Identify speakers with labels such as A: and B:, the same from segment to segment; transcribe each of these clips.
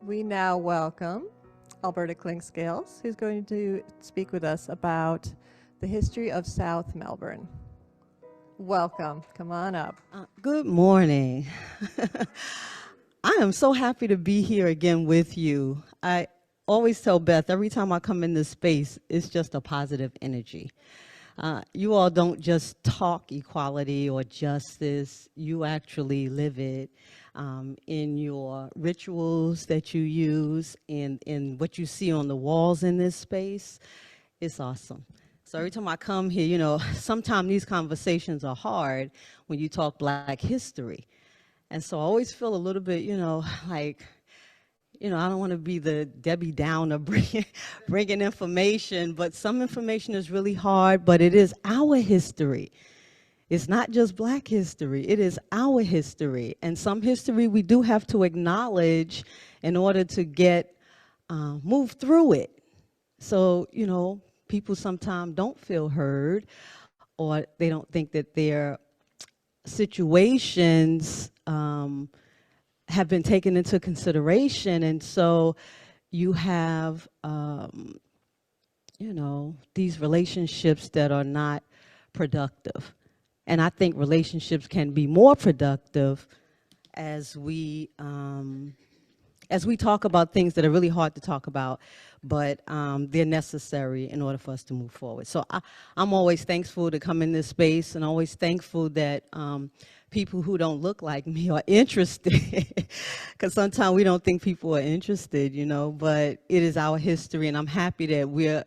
A: We now welcome Alberta Clinkscales, who's going to speak with us about the history of South Melbourne. Welcome. Come on up.
B: Good morning. I am so happy to be here again with you. I always tell Beth, every time I come in this space, it's just a positive energy. You all don't just talk equality or justice, you actually live it in your rituals that you use, in what you see on the walls in this space. It's awesome. So every time I come here, you know, sometimes these conversations are hard when you talk Black history. And so I always feel a little bit, you know, like, you know, I don't want to be the Debbie Downer bringing information, but some information is really hard, but it is our history. It's not just Black history, it is our history. And some history we do have to acknowledge in order to get, move through it. So, you know, people sometimes don't feel heard, or they don't think that their situations have been taken into consideration. And so you have, you know, these relationships that are not productive. And I think relationships can be more productive as we talk about things that are really hard to talk about, but they're necessary in order for us to move forward. So I'm always thankful to come in this space, and always thankful that people who don't look like me are interested, because sometimes we don't think people are interested, you know, but it is our history, and I'm happy that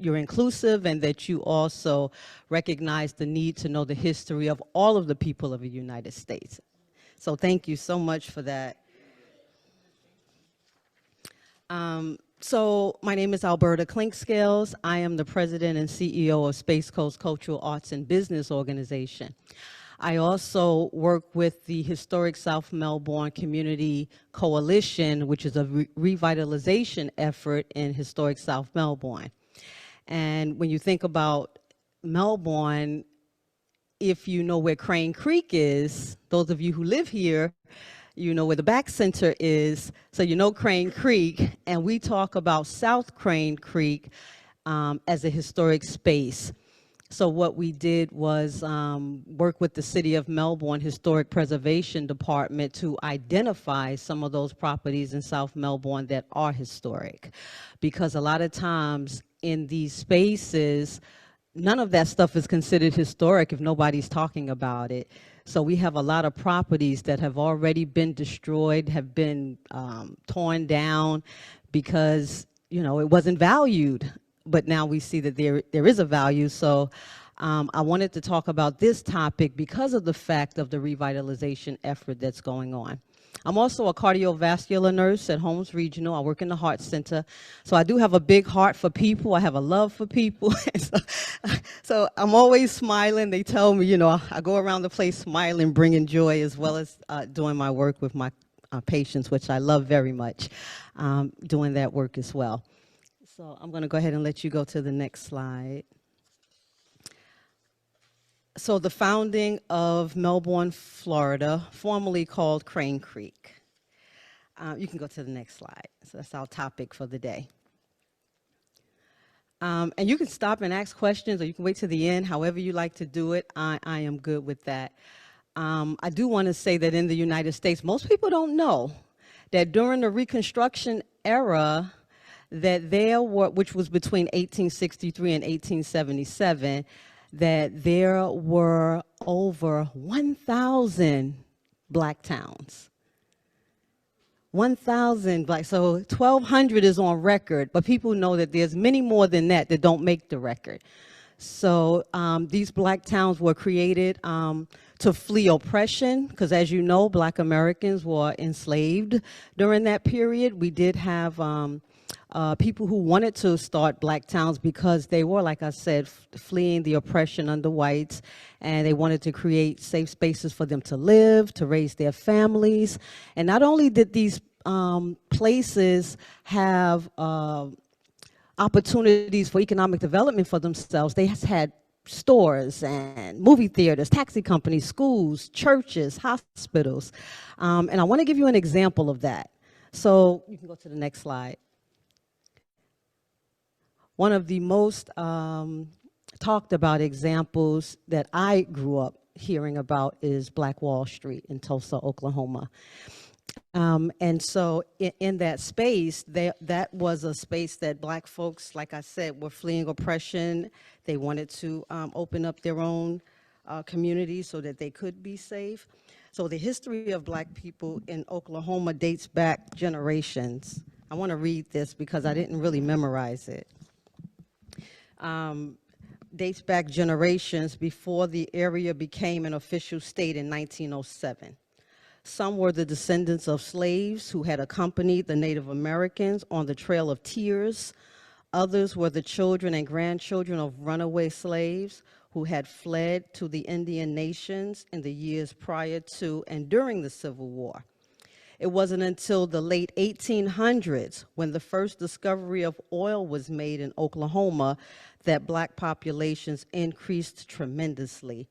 B: you're inclusive and that you also recognize the need to know the history of all of the people of the United States. So thank you so much for that. So my name is Alberta Clinkscales. I am the president and CEO of Space Coast Cultural Arts and Business Organization. I also work with the Historic South Melbourne Community Coalition, which is a revitalization effort in historic South Melbourne. And when you think about Melbourne, if you know where Crane Creek is, those of you who live here, you know where the back center is, so you know Crane Creek, and we talk about South Crane Creek as a historic space. So what we did was work with the City of Melbourne Historic Preservation Department to identify some of those properties in South Melbourne that are historic. Because a lot of times in these spaces, none of that stuff is considered historic if nobody's talking about it. So we have a lot of properties that have already been destroyed, have been torn down because, you know, it wasn't valued. But now we see that there is a value. So I wanted to talk about this topic because of the fact of the revitalization effort that's going on. I'm also a cardiovascular nurse at Holmes Regional. I work in the heart center. So I do have a big heart for people. I have a love for people. So I'm always smiling. They tell me, you know, I go around the place smiling, bringing joy, as well as doing my work with my patients, which I love very much, doing that work as well. So I'm going to go ahead and let you go to the next slide. So the founding of Melbourne, Florida, formerly called Crane Creek. You can go to the next slide. So that's our topic for the day. And you can stop and ask questions, or you can wait to the end, however you like to do it. I am good with that. I do want to say that in the United States, most people don't know that during the Reconstruction era, that there were, which was between 1863 and 1877, that there were over 1,000 Black towns. 1,000 Black, so 1,200 is on record, but people know that there's many more than that that don't make the record. So these Black towns were created to flee oppression, because as you know, Black Americans were enslaved during that period. We did have people who wanted to start Black towns because they were, like I said, fleeing the oppression under whites, and they wanted to create safe spaces for them to live, to raise their families. And not only did these places have opportunities for economic development for themselves, they had stores and movie theaters, taxi companies, schools, churches, hospitals. And I want to give you an example of that. So you can go to the next slide. One of the most talked about examples that I grew up hearing about is Black Wall Street in Tulsa, Oklahoma. And so in that space, that was a space that Black folks, like I said, were fleeing oppression. They wanted to open up their own communities so that they could be safe. So the history of Black people in Oklahoma dates back generations. I want to read this because I didn't really memorize it. Dates back generations before the area became an official state in 1907. Some were the descendants of slaves who had accompanied the Native Americans on the Trail of Tears. Others were the children and grandchildren of runaway slaves who had fled to the Indian nations in the years prior to and during the Civil War. It wasn't until the late 1800s, when the first discovery of oil was made in Oklahoma, that Black populations increased tremendously,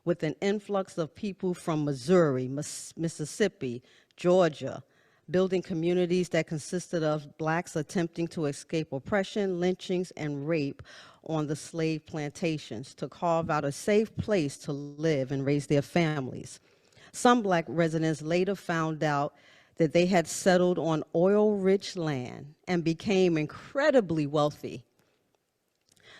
B: with an influx of people from Missouri, Mississippi, Georgia, building communities that consisted of Blacks attempting to escape oppression, lynchings, and rape on the slave plantations to carve out a safe place to live and raise their families. Some Black residents later found out that they had settled on oil-rich land and became incredibly wealthy.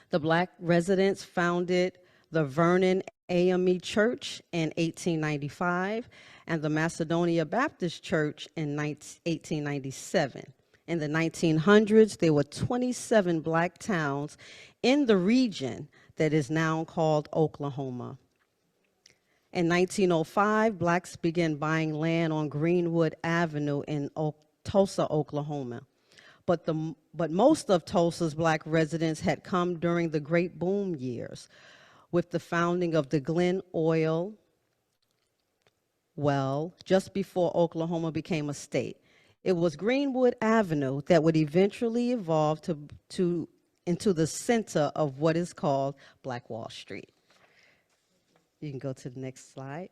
B: The Black residents founded the Vernon AME Church in 1895 and the Macedonia Baptist Church in 1897. In the 1900s, there were 27 Black towns in the region that is now called Oklahoma. In 1905, Blacks began buying land on Greenwood Avenue in Tulsa, Oklahoma. But most of Tulsa's Black residents had come during the Great Boom years, with the founding of the Glen Oil well just before Oklahoma became a state. It was Greenwood Avenue that would eventually evolve into the center of what is called Black Wall Street. You can go to the next slide.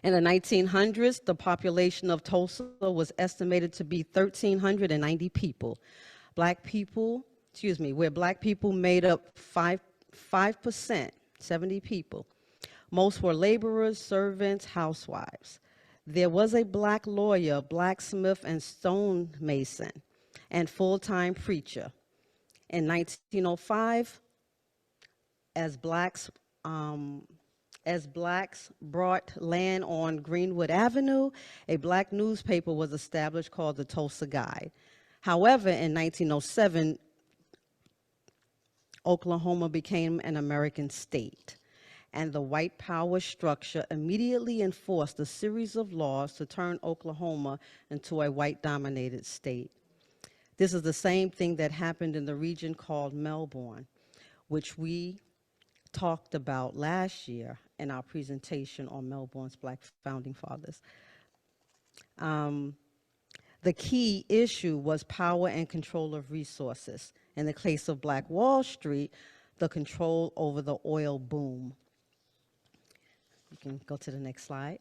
B: In the 1900s, the population of Tulsa was estimated to be 1,390 people. Where Black people made up 5%, 70 people. Most were laborers, servants, housewives. There was a Black lawyer, blacksmith, and stonemason, and full-time preacher. In 1905, as Blacks brought land on Greenwood Avenue, a Black newspaper was established called the Tulsa Guide. However, in 1907, Oklahoma became an American state, and the white power structure immediately enforced a series of laws to turn Oklahoma into a white-dominated state. This is the same thing that happened in the region called Melbourne, which we talked about last year in our presentation on Melbourne's Black Founding Fathers. The key issue was power and control of resources. In the case of Black Wall Street, the control over the oil boom. You can go to the next slide.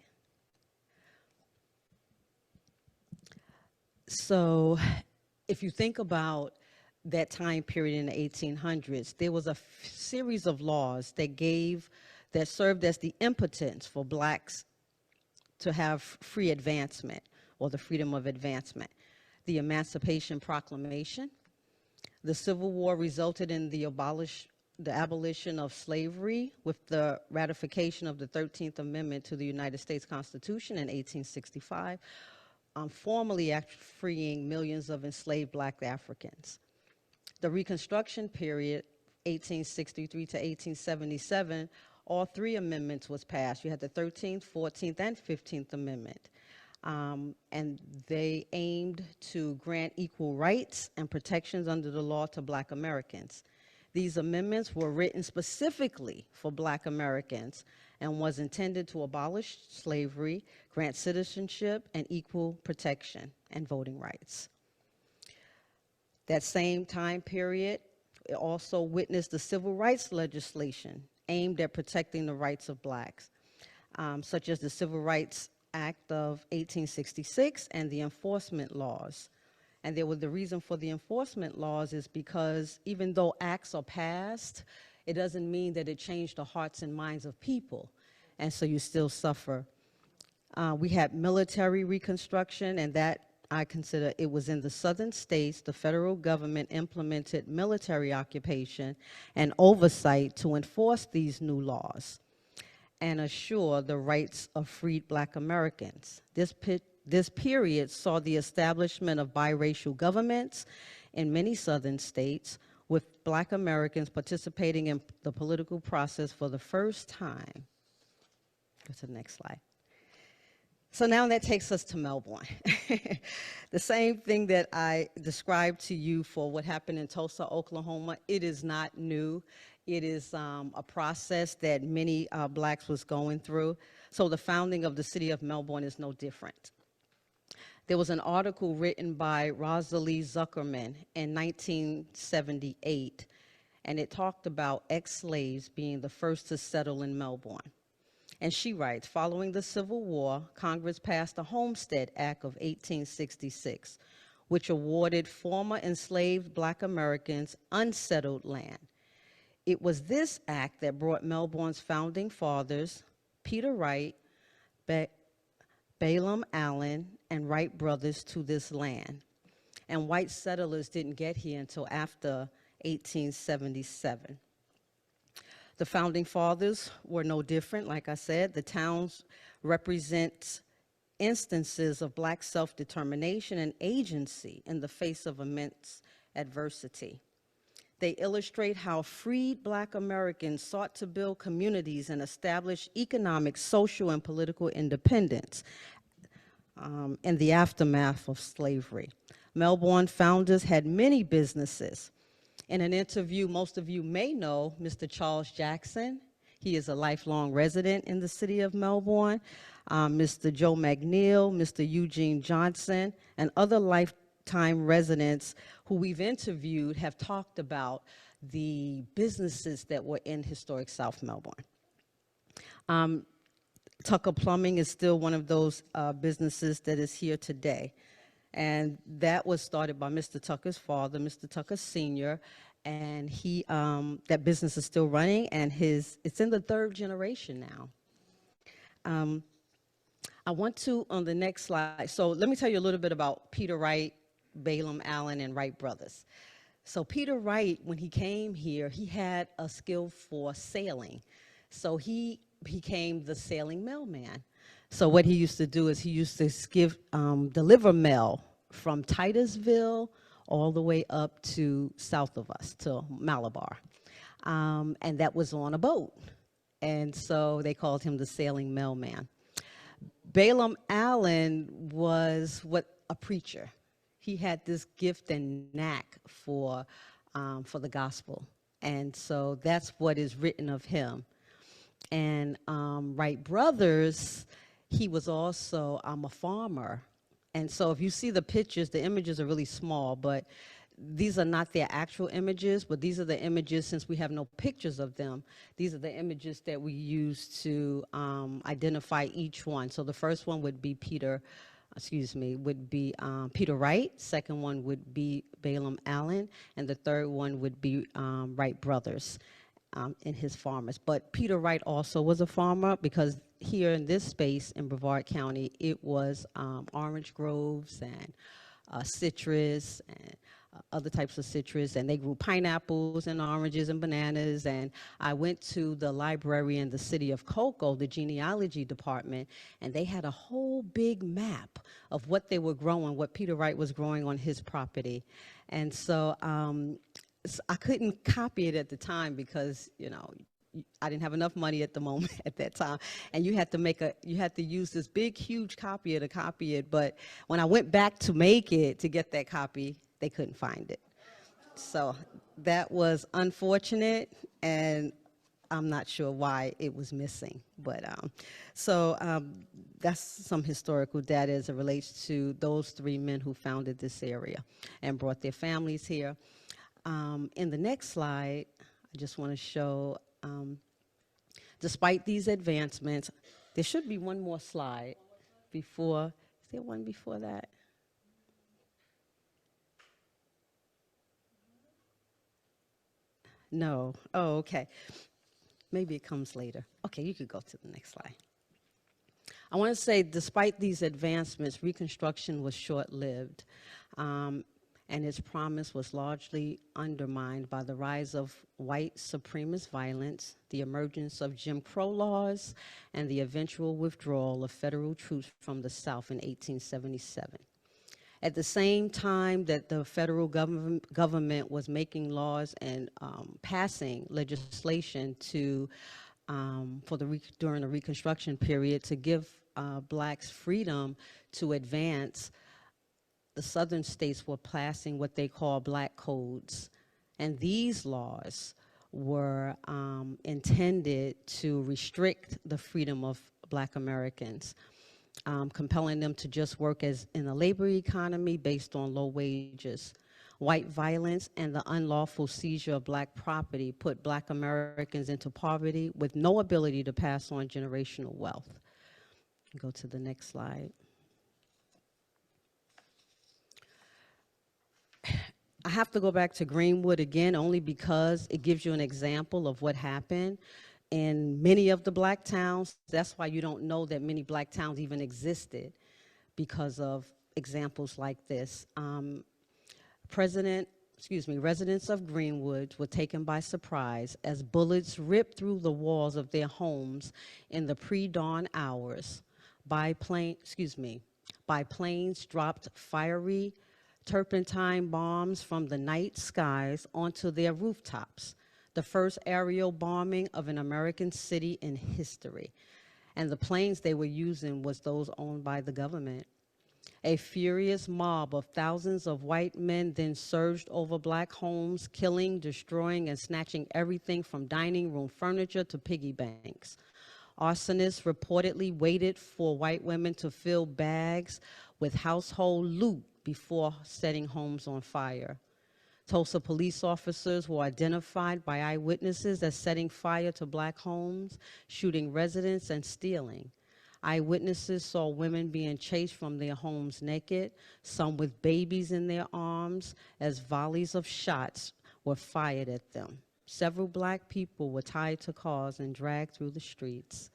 B: So if you think about that time period in the 1800s, there was a series of laws that served as the impotence for Blacks to have free advancement or the freedom of advancement. The Emancipation Proclamation. The Civil War resulted in the abolition of slavery with the ratification of the 13th Amendment to the United States Constitution in 1865, formally freeing millions of enslaved Black Africans. The Reconstruction period, 1863 to 1877, all three amendments was passed. You had the 13th, 14th, and 15th Amendment. And they aimed to grant equal rights and protections under the law to Black Americans. These amendments were written specifically for Black Americans and was intended to abolish slavery, grant citizenship, and equal protection and voting rights. That same time period, it also witnessed the civil rights legislation aimed at protecting the rights of Blacks, such as the Civil Rights Act of 1866 and the enforcement laws. And the reason for the enforcement laws is because even though acts are passed, it doesn't mean that it changed the hearts and minds of people. And so you still suffer. We had military reconstruction, and that I consider it was in the southern states. The federal government implemented military occupation and oversight to enforce these new laws and assure the rights of freed Black Americans. This period saw the establishment of biracial governments in many southern states, with Black Americans participating in the political process for the first time. Go to the next slide. So now that takes us to Melbourne. The same thing that I described to you for what happened in Tulsa, Oklahoma, it is not new. It is a process that many Blacks was going through. So the founding of the city of Melbourne is no different. There was an article written by Rosalie Zuckerman in 1978, and it talked about ex-slaves being the first to settle in Melbourne. And she writes, following the Civil War, Congress passed the Homestead Act of 1866, which awarded former enslaved Black Americans unsettled land. It was this act that brought Melbourne's founding fathers, Peter Wright, Balaam Allen, and Wright brothers to this land. And white settlers didn't get here until after 1877. The founding fathers were no different. Like I said, the towns represent instances of Black self-determination and agency in the face of immense adversity. They illustrate how freed Black Americans sought to build communities and establish economic, social, and political independence in the aftermath of slavery. Melbourne founders had many businesses. In an interview most of you may know Mr. Charles Jackson. He is a lifelong resident in the city of Melbourne. Mr. Joe McNeil, Mr. Eugene Johnson, and other lifetime residents who we've interviewed have talked about the businesses that were in historic South Melbourne. Tucker Plumbing is still one of those businesses that is here today. And that was started by Mr. Tucker's father, Mr. Tucker Sr., and that business is still running, and it's in the third generation now. I want to, on the next slide, so let me tell you a little bit about Peter Wright, Balaam Allen, and Wright brothers. So Peter Wright, when he came here, he had a skill for sailing. So he became the sailing mailman. So what he used to do is he used to deliver mail from Titusville all the way up to south of us, to Malabar. And that was on a boat. And so they called him the sailing mailman. Balaam Allen was a preacher. He had this gift and knack for the gospel. And so that's what is written of him. And Wright brothers, he was also a farmer. And so if you see the pictures, the images are really small, but these are not their actual images, but these are the images, since we have no pictures of them, these are the images that we use to identify each one. So the first one would be Peter Wright, second one would be Balaam Allen, and the third one would be Wright brothers in his farmers. But Peter Wright also was a farmer, because here in this space in Brevard County, it was orange groves and citrus and other types of citrus, and they grew pineapples and oranges and bananas. And I went to the library in the city of Cocoa, the genealogy department, and they had a whole big map of what they were growing, what Peter Wright was growing on his property. And so I couldn't copy it at the time because, I didn't have enough money at the moment at that time, and you had to use this big, huge copier to copy it. But when I went back to get that copy, they couldn't find it. So that was unfortunate, and I'm not sure why it was missing. But that's some historical data as it relates to those three men who founded this area and brought their families here. In the next slide, I just want to show, despite these advancements, there should be one more slide. before. Is there one before that? No. Oh, okay. Maybe it comes later. Okay, you could go to the next slide. I want to say, despite these advancements, Reconstruction was short-lived, and its promise was largely undermined by the rise of white supremacist violence, the emergence of Jim Crow laws, and the eventual withdrawal of federal troops from the South in 1877. At the same time that the federal government was making laws and passing legislation to during the Reconstruction period to give blacks freedom to advance, the southern states were passing what they call black codes. And these laws were intended to restrict the freedom of black Americans, compelling them to just work as in the labor economy based on low wages. White violence and the unlawful seizure of black property put black Americans into poverty with no ability to pass on generational wealth. Go to the next slide. I have to go back to Greenwood again only because it gives you an example of what happened in many of the black towns. That's why you don't know that many black towns even existed, because of examples like this. Residents of Greenwood were taken by surprise as bullets ripped through the walls of their homes in the pre-dawn hours by planes dropped fiery turpentine bombs from the night skies onto their rooftops, the first aerial bombing of an American city in history. And the planes they were using was those owned by the government. A furious mob of thousands of white men then surged over black homes, killing, destroying, and snatching everything from dining room furniture to piggy banks. Arsonists reportedly waited for white women to fill bags with household loot before setting homes on fire. Tulsa police officers were identified by eyewitnesses as setting fire to black homes, shooting residents, and stealing. Eyewitnesses saw women being chased from their homes naked, some with babies in their arms, as volleys of shots were fired at them. Several black people were tied to cars and dragged through the streets.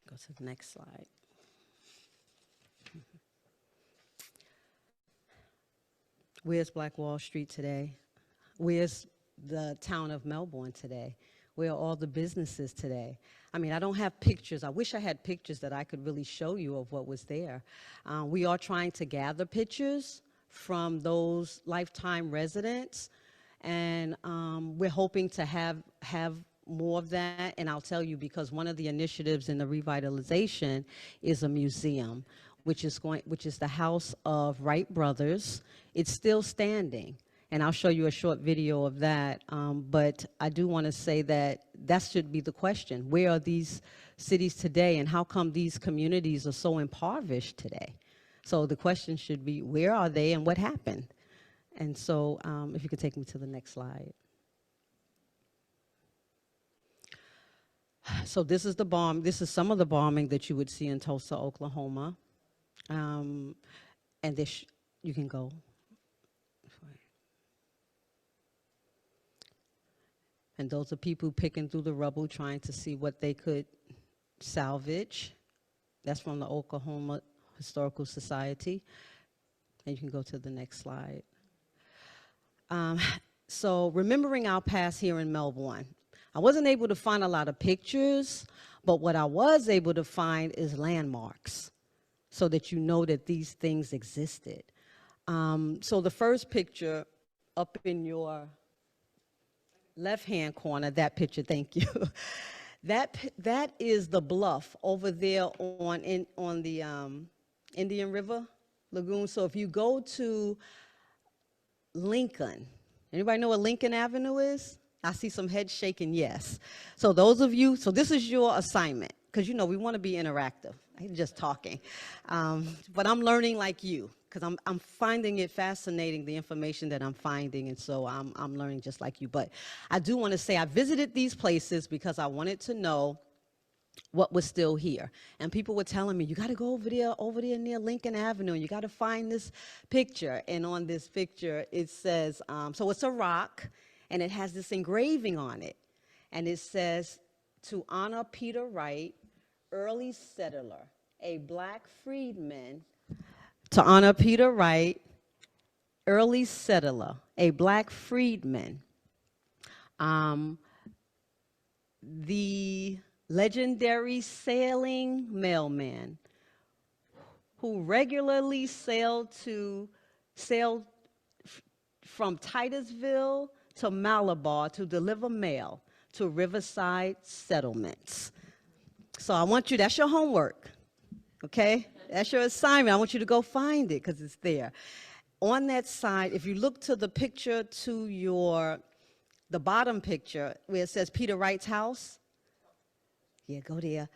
B: Go to the next slide. Where's Black Wall Street today? Where's the town of Melbourne today? Where are all the businesses today? I mean, I don't have pictures. I wish I had pictures that I could really show you of what was there. We are trying to gather pictures from those lifetime residents, and we're hoping to have more of that. And I'll tell you, because one of the initiatives in the revitalization is a museum, which is the house of Wright brothers. It's still standing, and I'll show you a short video of that. But I do want to say that should be the question: where are these cities today, and how come these communities are so impoverished today? So the question should be, where are they, and what happened? And so, if you could take me to the next slide. So this is some of the bombing that you would see in Tulsa, Oklahoma. And this, you can go. And those are people picking through the rubble, trying to see what they could salvage. That's from the Oklahoma Historical Society. And you can go to the next slide. So remembering our past here in Melbourne, I wasn't able to find a lot of pictures, but what I was able to find is landmarks, so that you know that these things existed. So the first picture up in your left-hand corner, that picture, thank you. That is the bluff over there on the Indian River Lagoon. So if you go to Lincoln, anybody know what Lincoln Avenue is? I see some heads shaking yes. So those of you, so this is your assignment, because we want to be interactive. I'm just talking. But I'm learning like you, because I'm finding it fascinating, the information that I'm finding, and so I'm learning just like you. But I do want to say I visited these places because I wanted to know what was still here. And people were telling me, you got to go over there near Lincoln Avenue. You got to find this picture. And on this picture, it says, so it's a rock, and it has this engraving on it. And it says, to honor Peter Wright, early settler, a black freedman. To honor Peter Wright, early settler, a black freedman. The legendary sailing mailman who regularly sailed from Titusville to Malabar to deliver mail to riverside settlements. So I want you, that's your homework, okay? That's your assignment. I want you to go find it because it's there. On that side, if you look to the picture to the bottom picture where it says Peter Wright's house, yeah, go there.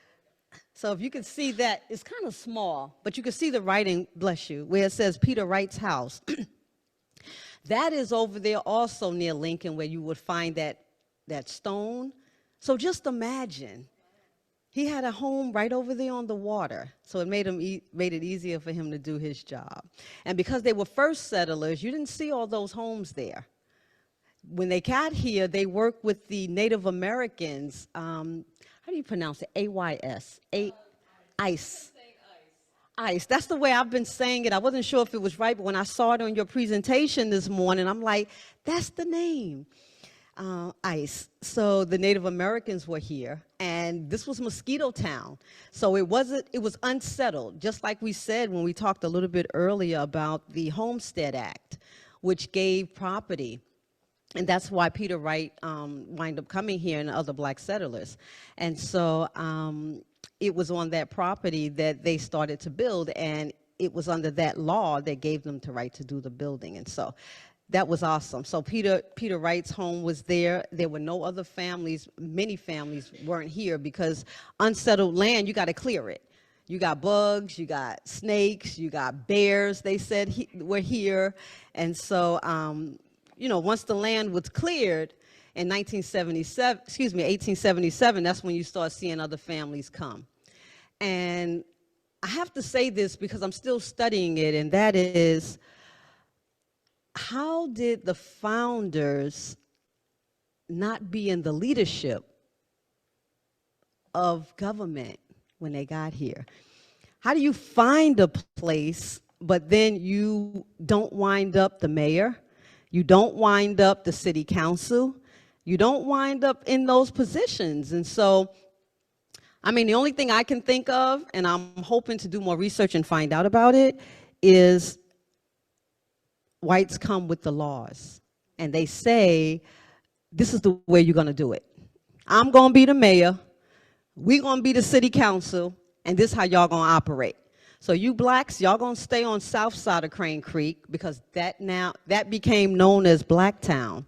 B: So if you can see that, it's kind of small, but you can see the writing, bless you, where it says Peter Wright's house. That is over there also near Lincoln where you would find that stone. So just imagine, he had a home right over there on the water, so it made it easier for him to do his job. And because they were first settlers, you didn't see all those homes there. When they got here, they worked with the Native Americans. How do you pronounce it? A-Y-S. ICE. ICE. That's the way I've been saying it. I wasn't sure if it was right, but when I saw it on your presentation this morning, I'm like, that's the name. ICE. So the Native Americans were here, and this was Mosquito Town. So it was unsettled, just like we said when we talked a little bit earlier about the Homestead Act, which gave property. And that's why Peter Wright wound up coming here and other black settlers. And so it was on that property that they started to build, and it was under that law that gave them the right to do the building. And so that was awesome. So Peter Wright's home was there. There were no other families. Many families weren't here because unsettled land, you got to clear it. You got bugs, you got snakes, you got bears, they said were here. And so, you know, once the land was cleared in 1877, that's when you start seeing other families come. And I have to say this because I'm still studying it, and that is, how did the founders not be in the leadership of government when they got here? How do you find a place, but then you don't wind up the mayor? You don't wind up the city council. You don't wind up in those positions. And so, I mean, the only thing I can think of, and I'm hoping to do more research and find out about it, is whites come with the laws. And they say, this is the way you're going to do it. I'm going to be the mayor. We're going to be the city council. And this is how y'all going to operate. So you blacks, y'all gonna stay on south side of Crane Creek because that became known as Blacktown.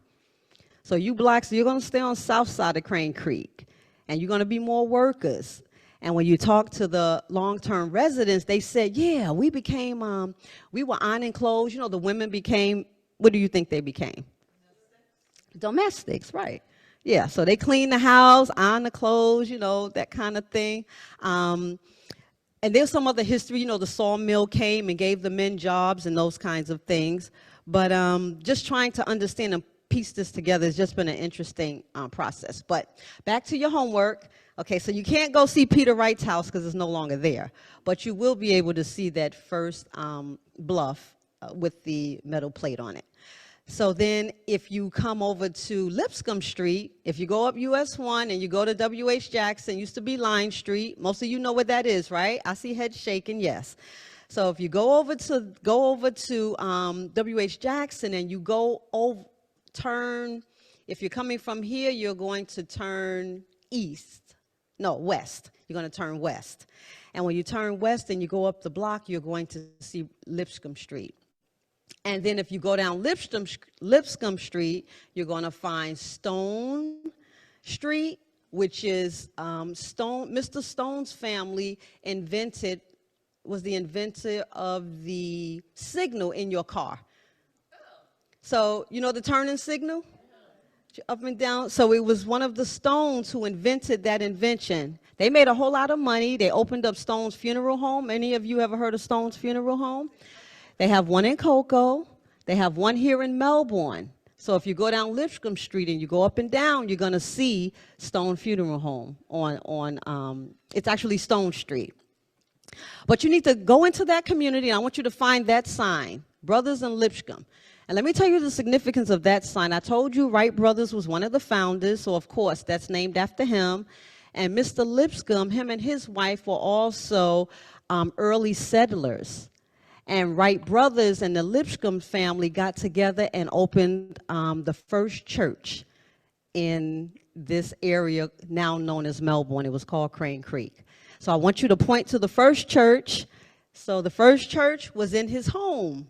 B: So you blacks, you're gonna stay on south side of Crane Creek, and you're gonna be more workers. And when you talk to the long-term residents, they said, yeah, we were ironing clothes. You know, the women became, what do you think they became? Domestics, right. Yeah, so they clean the house, iron the clothes, you know, that kind of thing. And there's some other history, you know, the sawmill came and gave the men jobs and those kinds of things. But just trying to understand and piece this together has just been an interesting process. But back to your homework. Okay, so you can't go see Peter Wright's house because it's no longer there. But you will be able to see that first bluff with the metal plate on it. So then if you come over to Lipscomb Street, if you go up US 1 and you go to W.H. Jackson, used to be Line Street. Most of you know what that is, right? I see heads shaking, yes. So if you go over to W.H. Jackson and you turn, if you're coming from here, you're going to turn west. You're going to turn west. And when you turn west and you go up the block, you're going to see Lipscomb Street. And then if you go down Lipscomb Street, you're going to find Stone Street, which is Mr. Stone's family was the inventor of the signal in your car. So, you know the turning signal? Up and down. So it was one of the Stones who invented that invention. They made a whole lot of money. They opened up Stone's Funeral Home. Any of you ever heard of Stone's Funeral Home? They have one in Cocoa. They have one here in Melbourne. So if you go down Lipscomb Street and you go up and down, you're going to see Stone Funeral Home it's actually Stone Street. But you need to go into that community, and I want you to find that sign, Brothers in Lipscomb. And let me tell you the significance of that sign. I told you Wright Brothers was one of the founders, so of course that's named after him. And Mr. Lipscomb, him and his wife were also early settlers. And Wright Brothers and the Lipscomb family got together and opened the first church in this area now known as Melbourne. It was called Crane Creek. So I want you to point to the first church. So the first church was in his home.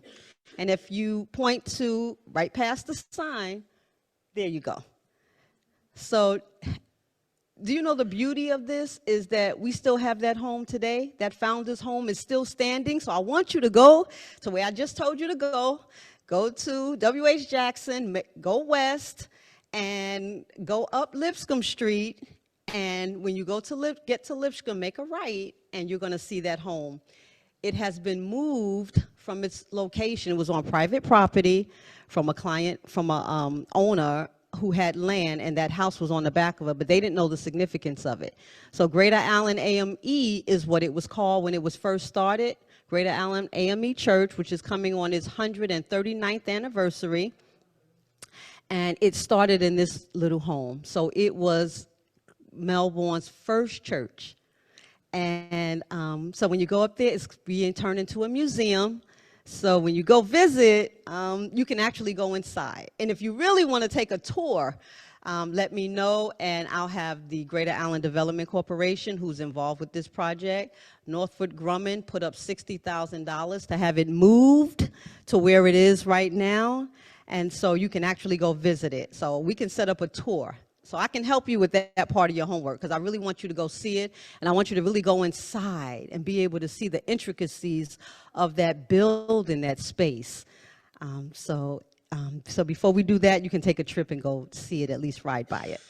B: And if you point to right past the sign, there you go. So do you know the beauty of this is that we still have that home today? That founder's home is still standing. So I want you to go to where I just told you to go. Go to W.H. Jackson, go west, and go up Lipscomb Street. And when you go to get to Lipscomb, make a right, and you're going to see that home. It has been moved from its location. It was on private property from a owner who had land, and that house was on the back of it, but they didn't know the significance of it. So Greater Allen AME is what it was called when it was first started. Greater Allen AME Church, which is coming on its 139th anniversary. And it started in this little home. So it was Melbourne's first church. And so when you go up there, it's being turned into a museum. So when you go visit, you can actually go inside. And if you really want to take a tour, let me know, and I'll have the Greater Allen Development Corporation, who's involved with this project. Northwood Grumman put up $60,000 to have it moved to where it is right now. And so you can actually go visit it. So we can set up a tour. So I can help you with that part of your homework, because I really want you to go see it, and I want you to really go inside and be able to see the intricacies of that building, that space. So before we do that, you can take a trip and go see it, at least ride by it.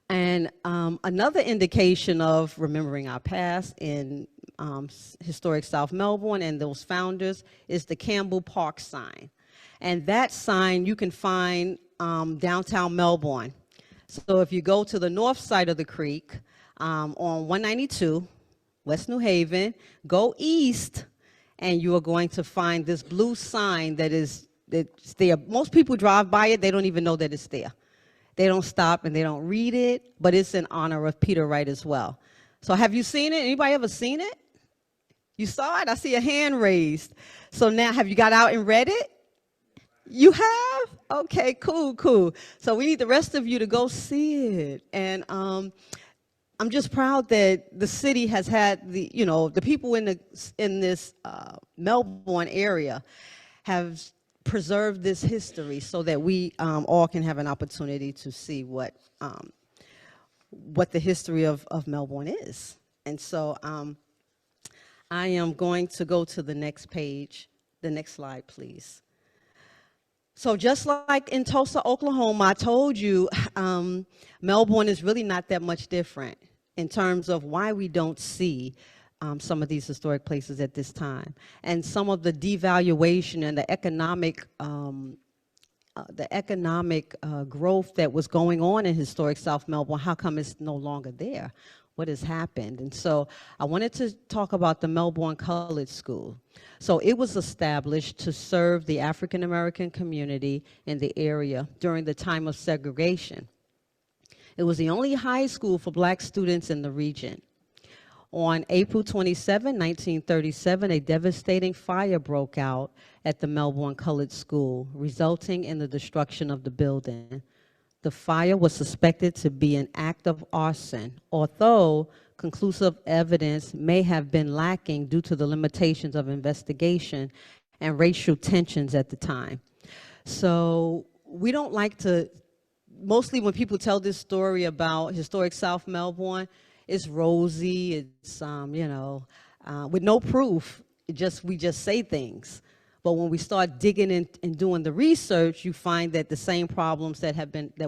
B: And another indication of remembering our past in historic South Melbourne and those founders is the Campbell Park sign. And that sign you can find downtown Melbourne. So if you go to the north side of the creek on 192, West New Haven, go east, and you are going to find this blue sign that's there. Most people drive by it, they don't even know that it's there. They don't stop and they don't read it, but it's in honor of Peter Wright as well. So have you seen it? Anybody ever seen it? You saw it? I see a hand raised. So now, have you got out and read it? You have? Okay, cool. So we need the rest of you to go see it. And I'm just proud that the city has had the people in this Melbourne area have preserved this history so that we all can have an opportunity to see what the history of Melbourne is. And so I am going to go to the next page. The next slide, please. So just like in Tulsa, Oklahoma, I told you Melbourne is really not that much different in terms of why we don't see some of these historic places at this time. And some of the devaluation and the economic growth that was going on in historic South Melbourne, how come it's no longer there? What has happened? And so I wanted to talk about the Melbourne Colored School. So it was established to serve the African American community in the area during the time of segregation. It was the only high school for black students in the region. On April 27, 1937, a devastating fire broke out at the Melbourne Colored School, resulting in the destruction of the building. The fire was suspected to be an act of arson, although conclusive evidence may have been lacking due to the limitations of investigation and racial tensions at the time. So we don't like to, mostly when people tell this story about historic South Melbourne, it's rosy, it's, with no proof, we just say things. But when we start digging in and doing the research, you find that the same problems that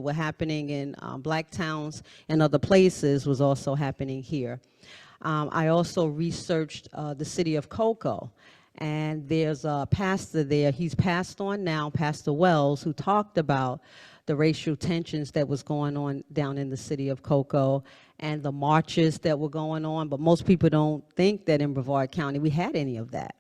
B: were happening in black towns and other places was also happening here. I also researched the city of Cocoa, and there's a pastor there. He's passed on now, Pastor Wells, who talked about the racial tensions that was going on down in the city of Cocoa and the marches that were going on. But most people don't think that in Brevard County we had any of that.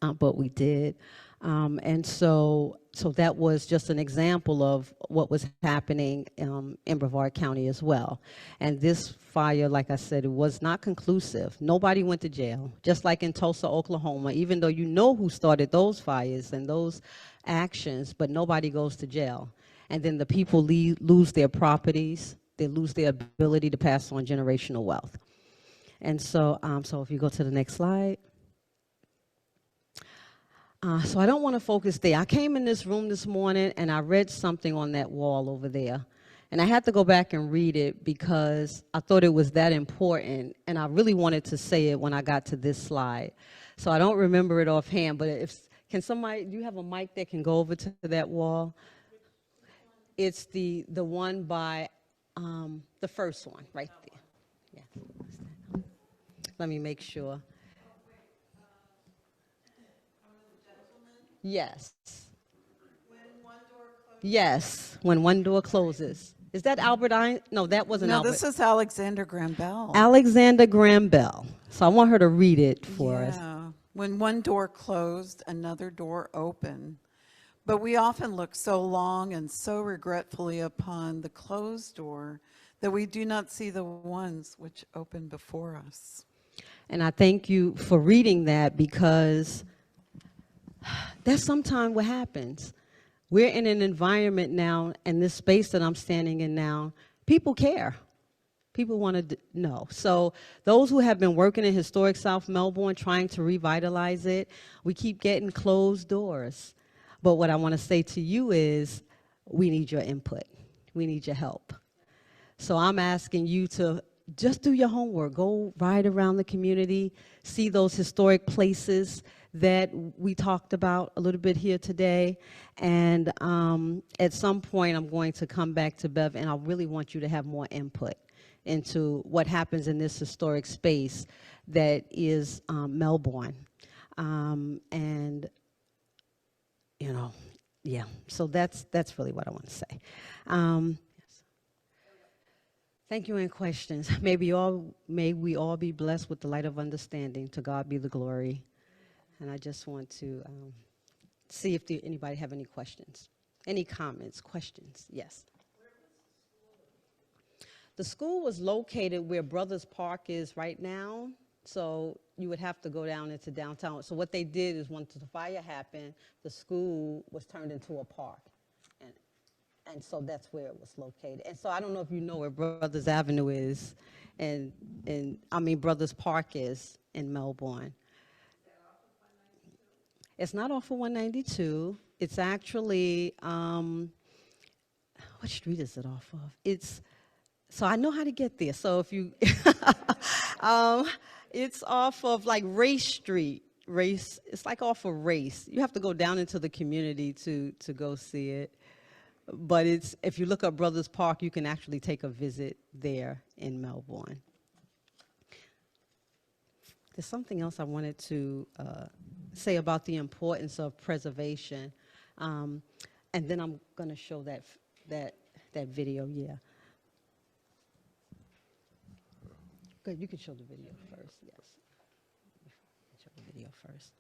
B: But we did. And so that was just an example of what was happening in Brevard County as well. And this fire, like I said, it was not conclusive. Nobody went to jail, just like in Tulsa, Oklahoma, even though you know who started those fires and those actions, but nobody goes to jail. And then the people lose their properties, they lose their ability to pass on generational wealth. And so, so if you go to the next slide. So I don't want to focus there. I came in this room this morning and I read something on that wall over there. And I had to go back and read it because I thought it was that important. And I really wanted to say it when I got to this slide. So I don't remember it offhand, but can somebody, do you have a mic that can go over to that wall? It's the one by the first one right there. Yeah. Let me make sure. Yes. Yes, when one door closes. Is that Albert Einstein? No, that wasn't Albert.
C: No, this is Alexander Graham Bell.
B: Alexander Graham Bell. So I want her to read it for us.
C: When one door closed, another door opened. But we often look so long and so regretfully upon the closed door that we do not see the ones which open before us.
B: And I thank you for reading that because that's sometimes what happens. We're in an environment now, and this space that I'm standing in now, people care. People want to know. So those who have been working in historic South Melbourne, trying to revitalize it, we keep getting closed doors. But what I want to say to you is, we need your input. We need your help. So I'm asking you to just do your homework. Go ride around the community, see those historic places that we talked about a little bit here today. And at some point, I'm going to come back to Bev, and I really want you to have more input into what happens in this historic space that is Melbourne. And, you know, yeah, so that's really what I want to say. Yes. Thank you, and questions. May we all be blessed with the light of understanding. To God be the glory. And I just want to see if anybody have any questions, any comments, questions. Yes. The school was located where Brothers Park is right now, so you would have to go down into downtown. So what they did is once the fire happened, the school was turned into a park. And so that's where it was located. And so I don't know if you know where Brothers Avenue is, and I mean Brothers Park is in Melbourne. It's not off of 192. It's actually, what street is it off of? So I know how to get there. So if you, it's off of like Race Street. It's like off of Race. You have to go down into the community to go see it. But if you look up Brothers Park, you can actually take a visit there in Melbourne. There's something else I wanted to say about the importance of preservation, and then I'm going to show that video. Yeah. Good. You can show the video first. Yes. Show the video first.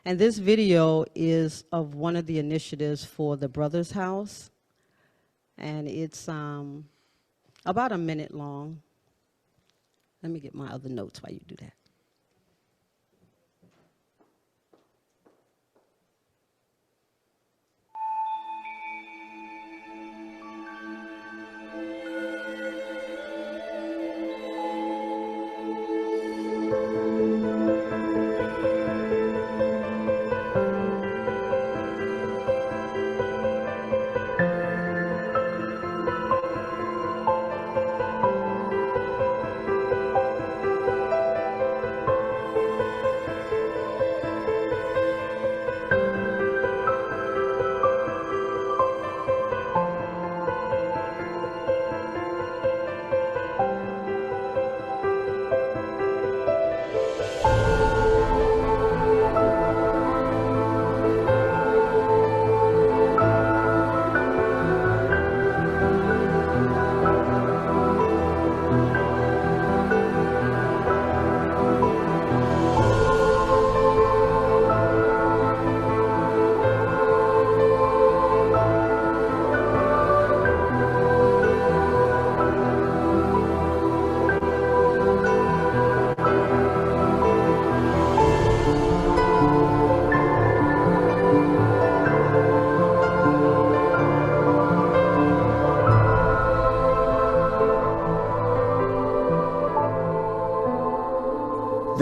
B: And this video is of one of the initiatives for the Brothers House, and it's about a minute long. Let me get my other notes while you do that.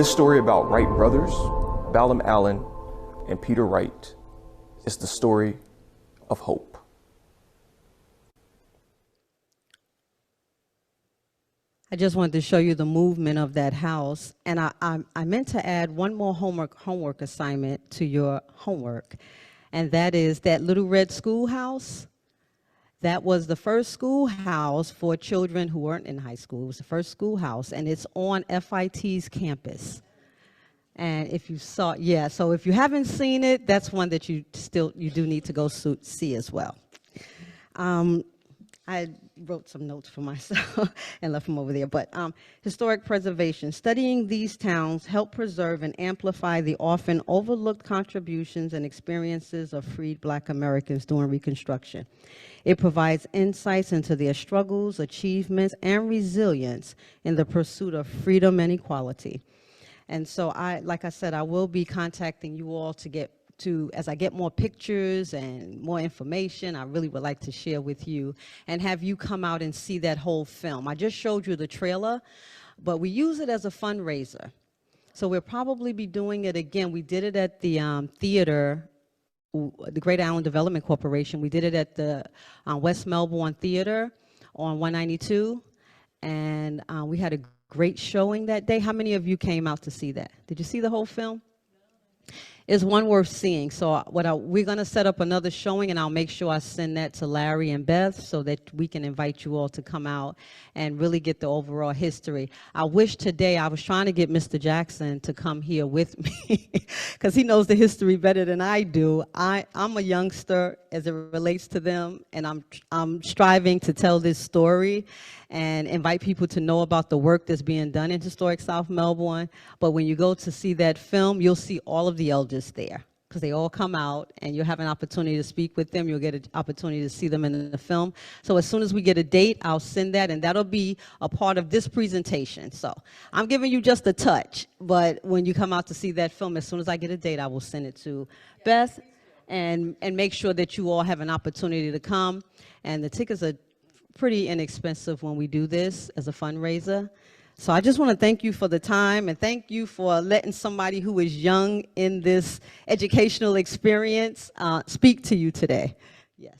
D: This story about Wright brothers, Balaam Allen and Peter Wright, is the story of hope.
B: I just wanted to show you the movement of that house, and I meant to add one more homework assignment to your homework, and that is that little red schoolhouse. That was the first schoolhouse for children who weren't in high school. It was the first schoolhouse, and it's on FIT's campus. And if you saw, yeah, so if you haven't seen it, that's one that you do need to go see as well. I wrote some notes for myself and left them over there, but historic preservation. Studying these towns help preserve and amplify the often overlooked contributions and experiences of freed Black Americans during Reconstruction. It provides insights into their struggles, achievements, and resilience in the pursuit of freedom and equality. And so like I said, I will be contacting you all as I get more pictures and more information, I really would like to share with you and have you come out and see that whole film. I just showed you the trailer, but we use it as a fundraiser. So we'll probably be doing it again. We did it at the theater, the Great Island Development Corporation. We did it at the West Melbourne Theater on 192, and we had a great showing that day. How many of you came out to see that? Did you see the whole film? Is one worth seeing. So we're going to set up another showing, and I'll make sure I send that to Larry and Beth so that we can invite you all to come out and really get the overall history. I wish today I was trying to get Mr. Jackson to come here with me because he knows the history better than I do. I'm a youngster as it relates to them, and I'm striving to tell this story and invite people to know about the work that's being done in historic South Melbourne. But when you go to see that film, you'll see all of the elders there because they all come out, and you'll have an opportunity to speak with them. You'll get an opportunity to see them in the film. So as soon as we get a date, I'll send that, and that'll be a part of this presentation. So I'm giving you just a touch, but when you come out to see that film, as soon as I get a date, I will send it to Beth and make sure that you all have an opportunity to come. And the tickets are pretty inexpensive when we do this as a fundraiser. So I just want to thank you for the time, and thank you for letting somebody who is young in this educational experience speak to you today. Yes.